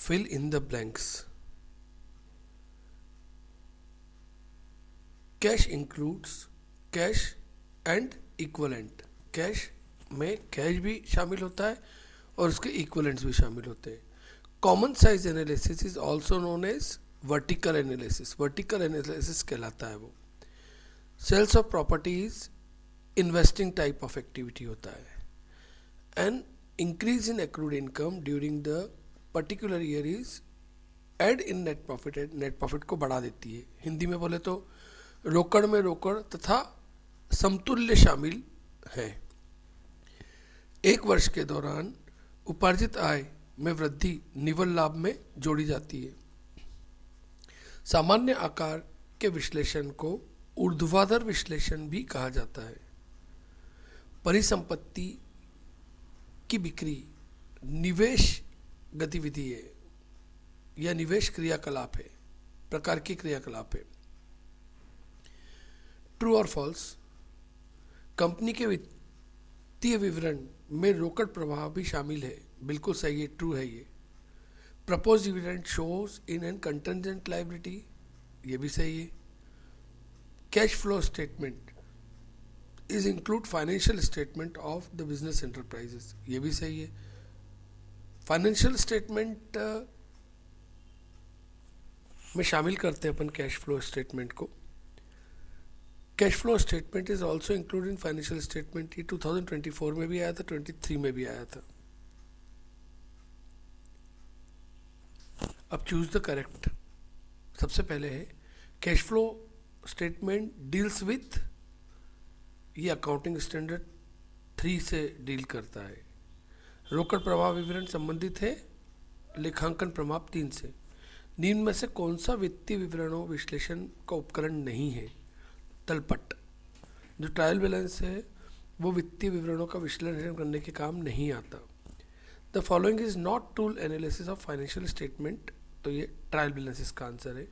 fill in the blanks. Cash includes cash and equivalent. Cash में cash भी शामिल होता है और उसके इक्वलेंट्स भी शामिल होते हैं. Common size analysis is also known as vertical analysis. Vertical analysis कहलाता है वो. Sales of properties investing type of activity होता है. An increase in accrued income during the particular year is add in net profit. Net profit को बढ़ा देती है. हिंदी में बोले तो रोकड़ में रोकड़ तथा समतुल्य शामिल है. एक वर्ष के दौरान उपार्जित आय में वृद्धि निव्वल लाभ में जोड़ी जाती है. सामान्य आकार के विश्लेषण को ऊर्ध्वाधर विश्लेषण भी कहा जाता है. परिसंपत्ति की बिक्री निवेश गतिविधि है या निवेश क्रियाकलाप है, प्रकार की क्रियाकलाप है. ट्रू और फॉल्स. कंपनी के वित्तीय विवरण में रोकड़ प्रवाह भी शामिल है. बिल्कुल सही है, ट्रू है ये. Propose dividend shows in an contingent liability. ये भी सही है. Cash flow statement is include financial statement of the business enterprises. ये भी सही है. फाइनेंशियल स्टेटमेंट में शामिल करते हैं अपन कैश फ्लो स्टेटमेंट को. Cash flow statement is also include in financial statement. ये 2024 में भी आया था, 23 में भी आया था. अब चूज द करेक्ट. सबसे पहले है cash flow statement deals with, ये अकाउंटिंग स्टैंडर्ड 3 से डील करता है. रोकड़ प्रवाह विवरण संबंधित है लेखांकन प्रमाप 3 से. निम्न में से कौन सा वित्तीय विवरणों विश्लेषण का उपकरण नहीं है? तलपट. जो ट्रायल बैलेंस है वो वित्तीय विवरणों का विश्लेषण करने के काम नहीं आता. The following is not tool analysis of financial statement. तो ये ट्रायल बैलेंस इसका आंसर है.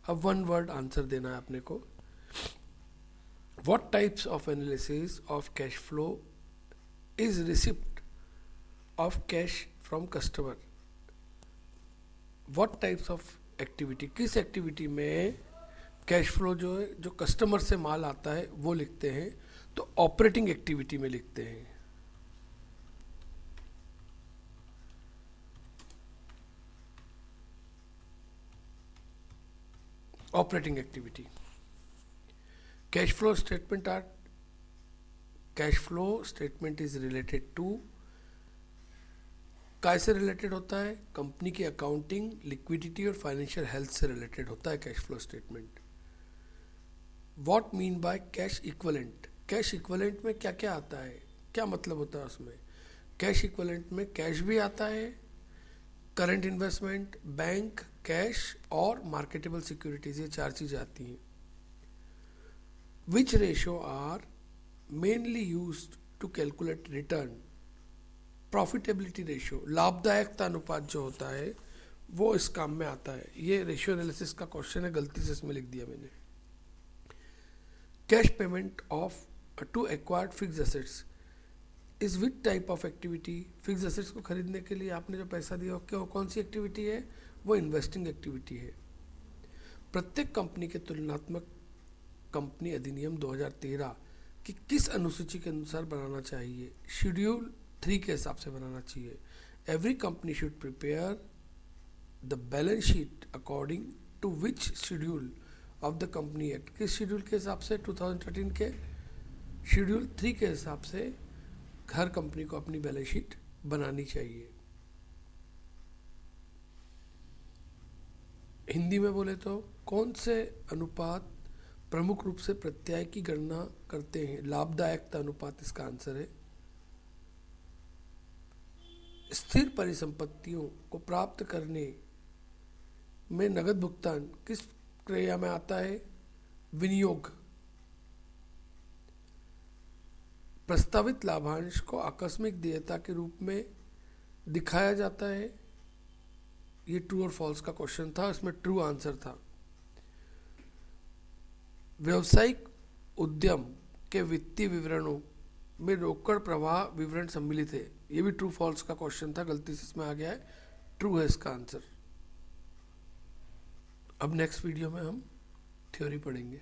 अब वन वर्ड आंसर देना है अपने को. What types of analysis of cash flow is receipt of cash from customer. What types of activity, किस एक्टिविटी में कैश फ्लो जो है, जो कस्टमर से माल आता है वो लिखते हैं. तो ऑपरेटिंग एक्टिविटी में लिखते हैं. Operating activity. Cash flow statement are, cash flow statement is related to, काय से रिलेटेड होता है? कंपनी की अकाउंटिंग, लिक्विडिटी और फाइनेंशियल हेल्थ से रिलेटेड होता है cash flow statement. What mean by cash equivalent. Cash equivalent में क्या क्या आता है, क्या मतलब होता है उसमें? कैश इक्वलेंट में कैश भी आता है, करंट इन्वेस्टमेंट, बैंक, कैश और मार्केटेबल सिक्योरिटीज, ये 4 चीज़ें आती हैं. Which ratio are mainly used to calculate return. Profitability ratio, लाभदायकता अनुपात जो होता है वो इस काम में आता है. ये रेशियो एनालिसिस का क्वेश्चन है, गलती से इसमें लिख दिया मैंने. Cash payment of to acquired fixed assets is which type of activity. Fixed assets को खरीदने के लिए आपने जो पैसा दिया क्या कौन सी एक्टिविटी है? वो इन्वेस्टिंग एक्टिविटी है. प्रत्येक कंपनी के तुलनात्मक कंपनी अधिनियम 2013 की किस अनुसूची के अनुसार बनाना चाहिए? शेड्यूल 3 के हिसाब से बनाना चाहिए. Every company should prepare the balance sheet according to which schedule of the company act. किस शेड्यूल के हिसाब से? 2013 के शेड्यूल 3 के हिसाब से हर कंपनी को अपनी बैलेंस शीट बनानी चाहिए. हिंदी में बोले तो कौन से अनुपात प्रमुख रूप से प्रत्यय की गणना करते हैं? लाभदायकता अनुपात इसका आंसर है. स्थिर परिसंपत्तियों को प्राप्त करने में नगद भुगतान किस क्रिया में आता है? विनियोग. प्रस्तावित लाभांश को आकस्मिक देयता के रूप में दिखाया जाता है. ये ट्रू और फॉल्स का क्वेश्चन था, इसमें ट्रू आंसर था. व्यावसायिक उद्यम के वित्तीय विवरणों में रोकड़ प्रवाह विवरण सम्मिलित है. ये भी ट्रू फॉल्स का क्वेश्चन था, गलती से इसमें आ गया है. ट्रू है इसका आंसर। अब नेक्स्ट वीडियो में हम थ्योरी पढ़ेंगे।